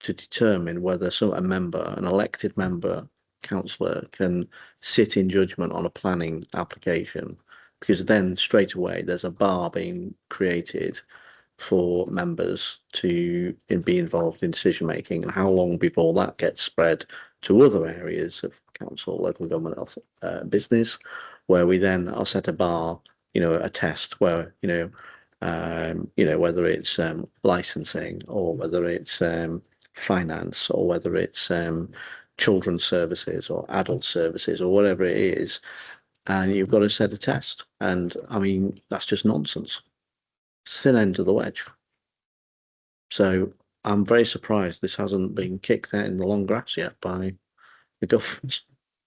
to determine whether an elected member, councillor, can sit in judgment on a planning application, because then straight away there's a bar being created for members to be involved in decision making, and how long before that gets spread to other areas of council, local government, business, where we then are set a bar, a test where whether it's licensing, or whether it's finance, or whether it's children's services or adult services or whatever it is, and you've got to set a test. And I mean, that's just nonsense. Thin end of the wedge. So I'm very surprised this hasn't been kicked out in the long grass yet by the government.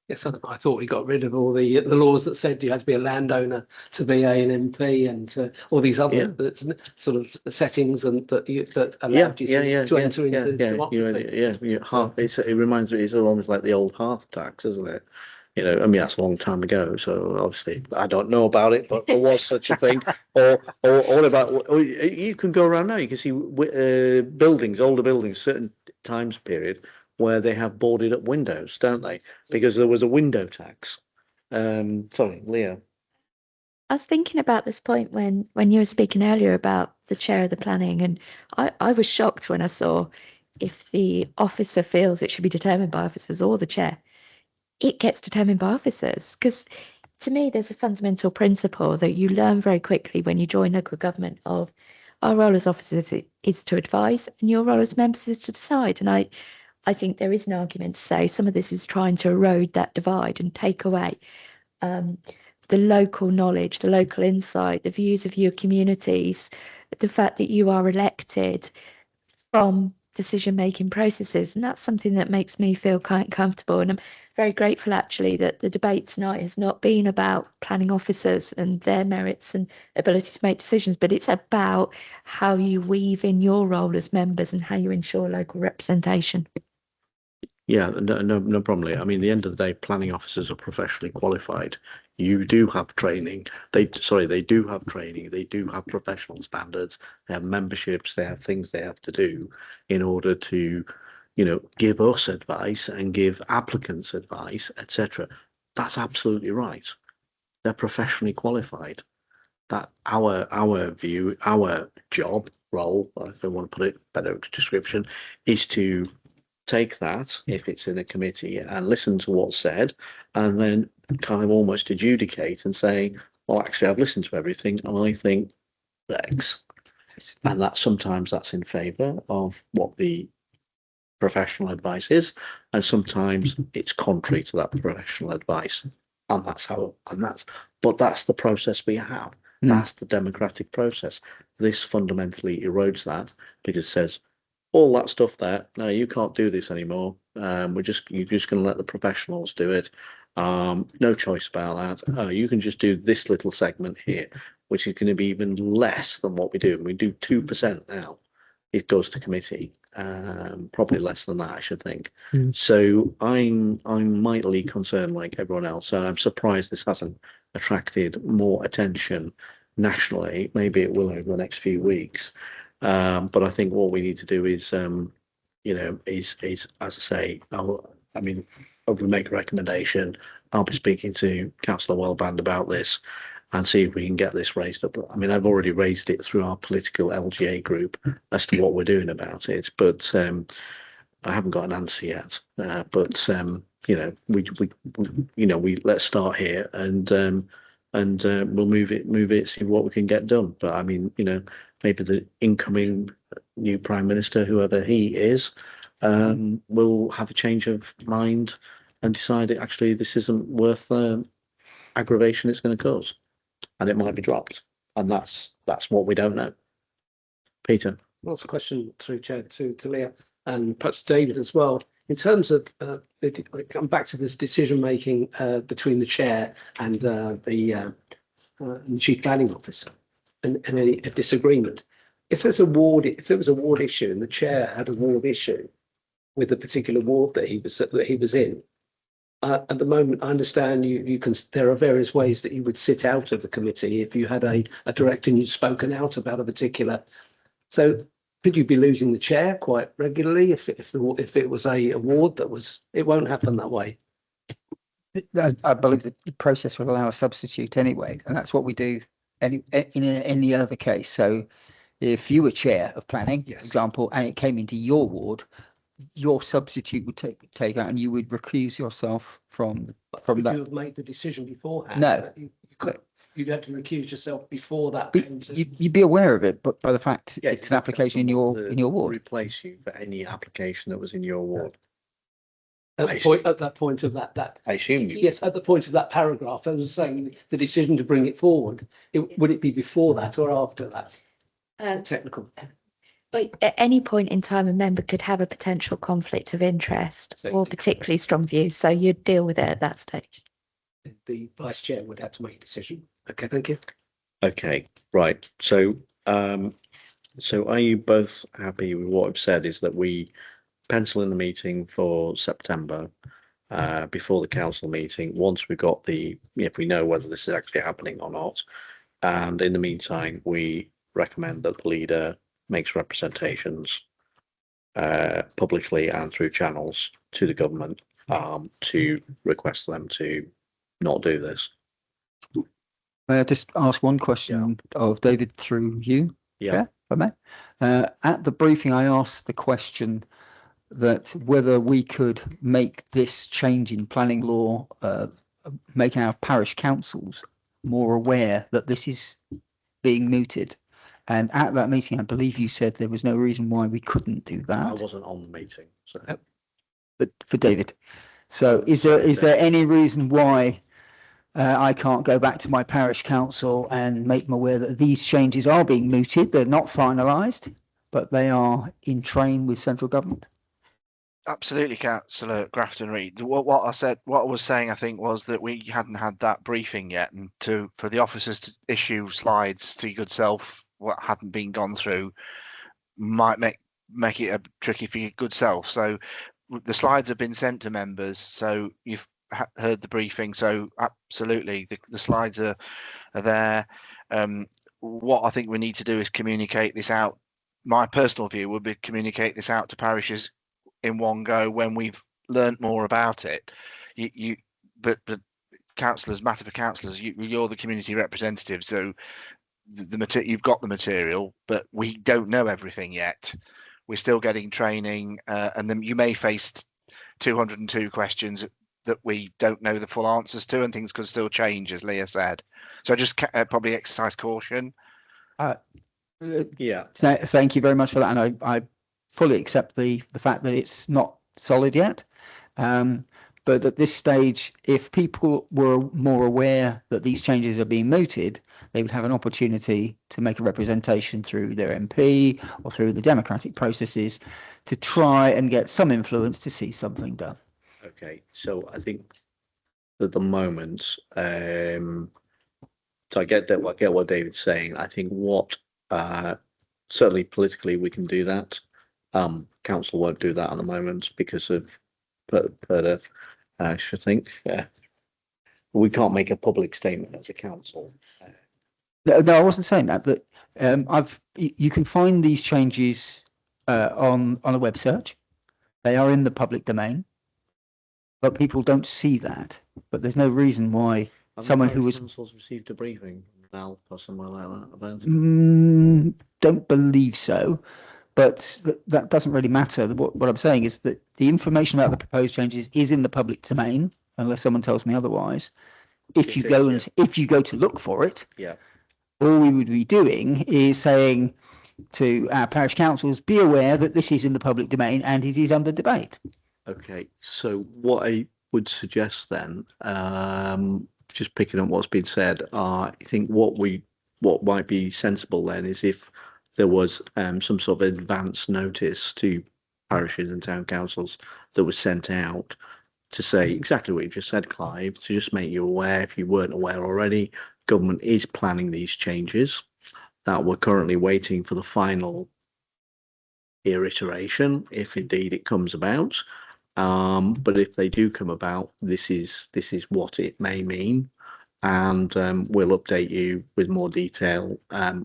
Yes, I thought we got rid of all the laws that said you had to be a landowner to be an MP, and all these other sort of settings and that allowed you to enter into democracy. It reminds me, it's almost like the old hearth tax, isn't it? I mean, that's a long time ago, so obviously I don't know about it, but there was such a thing. Or what about, you can go around now, you can see buildings, older buildings, certain times period, where they have boarded up windows, don't they? Because there was a window tax. Sorry, Leo. I was thinking about this point when you were speaking earlier about the chair of the planning, and I was shocked when I saw, if the officer feels it should be determined by officers or the chair, it gets determined by officers. Because to me, there's a fundamental principle that you learn very quickly when you join local government of, our role as officers is to advise, and your role as members is to decide. And I think there is an argument to say some of this is trying to erode that divide and take away the local knowledge, the local insight, the views of your communities, the fact that you are elected from decision-making processes. And that's something that makes me feel quite comfortable. And I'm very grateful, actually, that the debate tonight has not been about planning officers and their merits and ability to make decisions, but it's about how you weave in your role as members and how you ensure local representation. Yeah, no problem. I mean, at the end of the day, planning officers are professionally qualified. You do have training. They do have training. They do have professional standards. They have memberships. They have things they have to do in order to, give us advice and give applicants advice, etc. That's absolutely right. They're professionally qualified. That our view, our job role, if I want to put it better description, is to take that, if it's in a committee, and listen to what's said, and then kind of almost adjudicate and say, well, actually, I've listened to everything, and I think X, and that sometimes that's in favour of what the professional advice is, and sometimes it's contrary to that professional advice, and that's the process we have. That's the democratic process. This fundamentally erodes that because it says all that stuff there. No, you can't do this anymore. You're just going to let the professionals do it. No choice about that. You can just do this little segment here, which is going to be even less than what we do. We do 2% now. It goes to committee. Probably less than that, I should think. So I'm mightily concerned, like everyone else, and I'm surprised this hasn't attracted more attention nationally. Maybe it will over the next few weeks. But I think what we need to do is, is as I say, if we make a recommendation, I'll be speaking to Councillor Wellband about this and see if we can get this raised up. I mean, I've already raised it through our political LGA group as to what we're doing about it, but I haven't got an answer yet. We let's start here and we'll move it, see what we can get done. But I mean, maybe the incoming new Prime Minister, whoever he is, will have a change of mind and decide that actually this isn't worth the aggravation it's going to cause, and it might be dropped, and that's what we don't know. Peter. That's a question through Chair to Leah and perhaps David as well. In terms of come back to this decision making between the chair and the chief planning officer, and a disagreement. If there was a ward issue and the chair had a ward issue with the particular ward that he was in, at the moment, I understand you can. There are various ways that you would sit out of the committee if you had a director and you'd spoken out about a particular. So could you be losing the chair quite regularly if it was a ward that was? It won't happen that way. I believe the process would allow a substitute anyway, and that's what we do in any other case. So if you were chair of planning, Yes. for example, and it came into your ward, your substitute would take out and you would recuse yourself from Would that. you have made the decision beforehand? No. You'd have to recuse yourself before that. You'd be aware of it, but by the fact Yeah, it's an application in your ward. Replace you for any application that was in your ward. At that point of that. I assume you. Yes, at the point of that paragraph, I was saying the decision to bring it forward. Would it be before that or after that? Technical. At any point in time, a member could have a potential conflict of interest or particularly strong views, so you'd deal with it at that stage. The vice chair would have to make a decision. Okay, thank you. Okay, right. So are you both happy with what I've said? Is that we pencil in the meeting for September before the council meeting, once we've got if we know whether this is actually happening or not, and in the meantime we recommend that the leader makes representations publicly and through channels to the government to request them to not do this. May I just ask one question of David through you? Yeah. If I may. At the briefing, I asked the question that whether we could make this change in planning law, make our parish councils more aware that this is being mooted. And at that meeting, I believe you said there was no reason why we couldn't do that. I wasn't on the meeting, so. But for David. So is there any reason why I can't go back to my parish council and make them aware that these changes are being mooted? They're not finalised, but they are in train with central government. Absolutely, Councillor Grafton Reid. What I was saying, I think, was that we hadn't had that briefing yet, and for the officers to issue slides to your good self what hadn't been gone through might make it a tricky for your good self. So the slides have been sent to members, so you've heard the briefing. So absolutely, the slides are there. What I think we need to do is communicate this out. My personal view would be communicate this out to parishes in one go when we've learnt more about it. But councillors, matter for councillors, you're the community representative, so you've got the material, but we don't know everything yet. We're still getting training, and then you may face 202 questions that we don't know the full answers to, and things could still change, as Leah said. So just probably exercise caution Yeah. So thank you very much for that, and I fully accept the fact that it's not solid yet. But at this stage, if people were more aware that these changes are being mooted, they would have an opportunity to make a representation through their MP or through the democratic processes to try and get some influence to see something done. Okay, so I think at the moment, so I get that. I get what David's saying. I think what certainly politically we can do that. Council won't do that at the moment because of I should think. We can't make a public statement as a council. No, I wasn't saying that. But you can find these changes on a web search. They are in the public domain, but people don't see that. But there's no reason why someone who was councils received a briefing from Alf or somewhere like that about don't believe so. But that doesn't really matter. What I'm saying is that the information about the proposed changes is in the public domain, unless someone tells me otherwise. If you go to look for it, yeah, all we would be doing is saying to our parish councils, be aware that this is in the public domain and it is under debate. Okay, so what I would suggest then, just picking up what's been said, I think what might be sensible then is if there was some sort of advance notice to parishes and town councils that was sent out to say exactly what you just said, Clive, to just make you aware, if you weren't aware already, government is planning these changes, that we're currently waiting for the final iteration, if indeed it comes about. But if they do come about, this is what it may mean. And we'll update you with more detail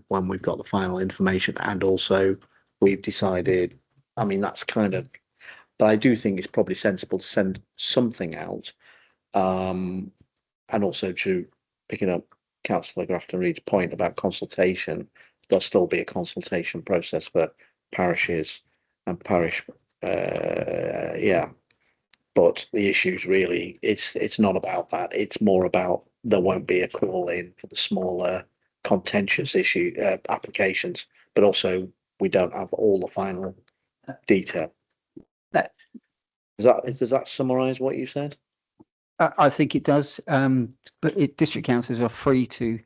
when we've got the final information. And also we've decided, I mean, that's kind of, but I do think it's probably sensible to send something out. And also to picking up Councillor Grafton Reid's point about consultation, there'll still be a consultation process for parishes and parish, but the issues really, it's not about that. It's more about there won't be a call in for the smaller contentious issue applications, but also we don't have all the final detail. Does that summarise what you said? I think it does, but district councillors are free to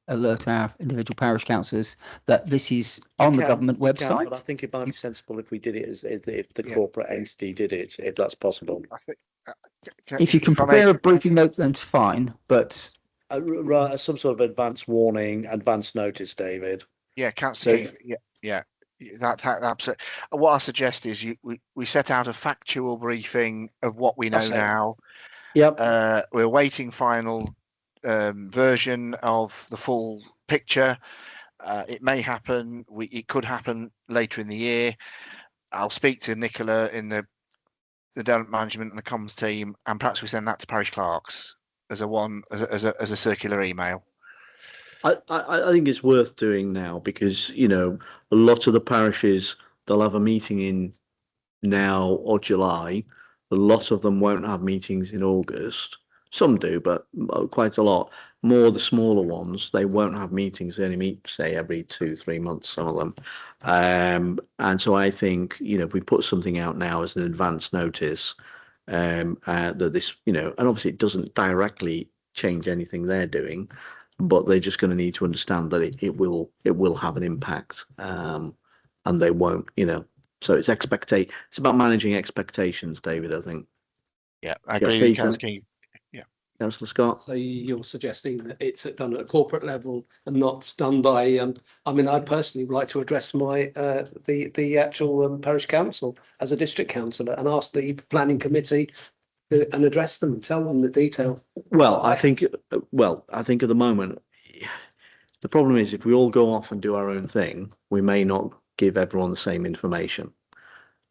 alert our individual parish councillors that this is on the government website. But I think it might be sensible if we did it as if the corporate entity did it, if that's possible. If you can prepare a briefing note, then it's fine. But some sort of advance warning, advance notice, David. Yeah, Councillor. Yeah. That absolutely. What I suggest is we set out a factual briefing of what we know now. Yep. We're waiting final version of the full picture. It may happen. It could happen later in the year. I'll speak to Nicola in the development management and the comms team, and perhaps we send that to parish clerks as a circular email. I think it's worth doing now because, you know, a lot of the parishes, they'll have a meeting in now or July. A lot of them won't have meetings in August. Some do, but quite a lot. More the smaller ones, they won't have meetings. They only meet, say, every 2-3 months, some of them. And so I think, you know, if we put something out now as an advance notice, that this, you know, and obviously it doesn't directly change anything they're doing, but they're just going to need to understand that it will have an impact, and they won't, you know. So it's about managing expectations, David, I think. Yeah, I agree. Yeah, Councillor Scott. So you're suggesting that it's done at a corporate level and not done by. I mean, I personally would like to address my the actual parish council as a district councillor and ask the planning committee and address them and tell them the detail. Well, I think at the moment, the problem is if we all go off and do our own thing, we may not give everyone the same information.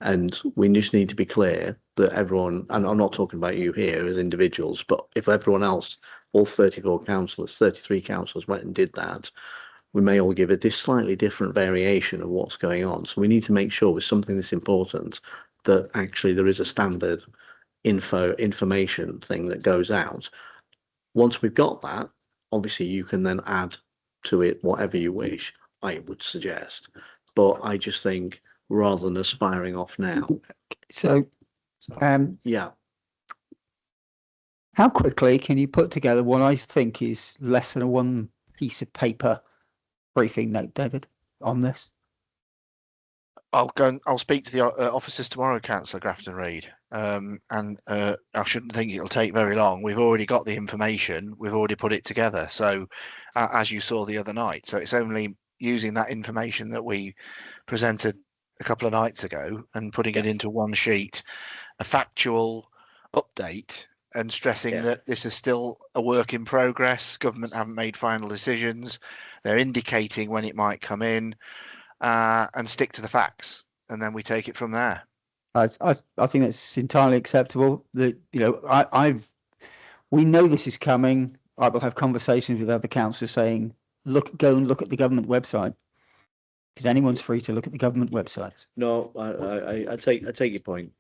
And we just need to be clear that everyone, and I'm not talking about you here as individuals, but if everyone else, all 33 councillors went and did that, we may all give a slightly different variation of what's going on. So we need to make sure with something that's important that actually there is a standard information thing that goes out. Once we've got that, obviously you can then add to it whatever you wish. I would suggest. But I just think rather than us firing off now, So, yeah, how quickly can you put together what I think is less than a one piece of paper briefing note, David, on this? I'll speak to the officers tomorrow, Councillor Grafton Reid. And I shouldn't think it'll take very long. We've already got the information. We've already put it together. So as you saw the other night, so it's only using that information that we presented a couple of nights ago and putting it into one sheet, a factual update, and stressing that this is still a work in progress. Government haven't made final decisions. They're indicating when it might come in, and stick to the facts, and then we take it from there. I think that's entirely acceptable. That, you know, we know this is coming. I will have conversations with other councillors saying, go and look at the government website, because anyone's free to look at the government websites. no, I take your point,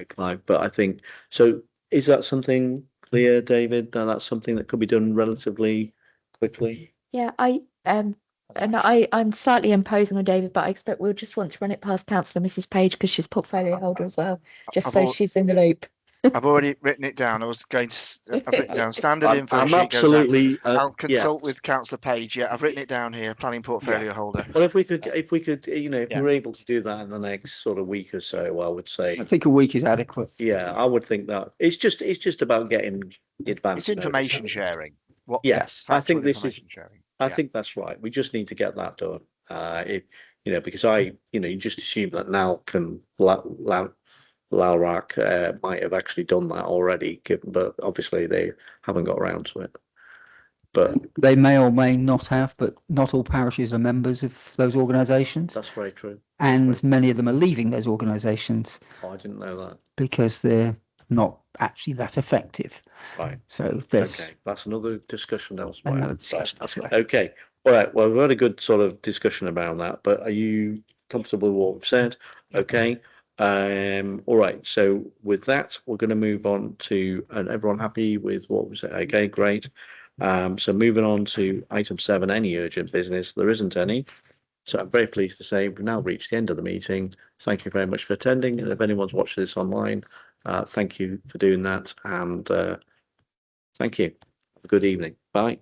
Clive, but I think, so is that something clear, David? That's something that could be done relatively quickly? Yeah, I'm slightly imposing on David, but I expect we'll just want to run it past Councillor Mrs Page because she's portfolio holder as well, just so she's in the loop. I've already written it down. I was going to. I've written down standard info. I'm sheet goes out. absolutely. I'll consult with Councillor Page. Yeah, I've written it down here. Planning portfolio holder. Well, if we could, you know, if we're able to do that in the next sort of week or so, I would say. I think a week is adequate. Yeah, I would think that it's just about getting advanced. It's information sharing. What? Yes, I think this is. Sharing. I think that's right. We just need to get that done. If you know, because you just assume that NALC and LALRAC might have actually done that already, but obviously they haven't got around to it. But they may or may not have, but not all parishes are members of those organisations. That's very true. And many of them are leaving those organisations. Oh, I didn't know that. Because they're not actually that effective. Right. So there's okay. That's another discussion elsewhere. Another discussion elsewhere. Okay. All right. Well, we've had a good sort of discussion about that, but are you comfortable with what we've said? Okay. All right. So with that, we're going to move on to, and everyone happy with what was it? Okay, great. So moving on to item 7, any urgent business. There isn't any. So I'm very pleased to say we've now reached the end of the meeting. Thank you very much for attending. And if anyone's watching this online, thank you for doing that. And thank you. Have a good evening. Bye.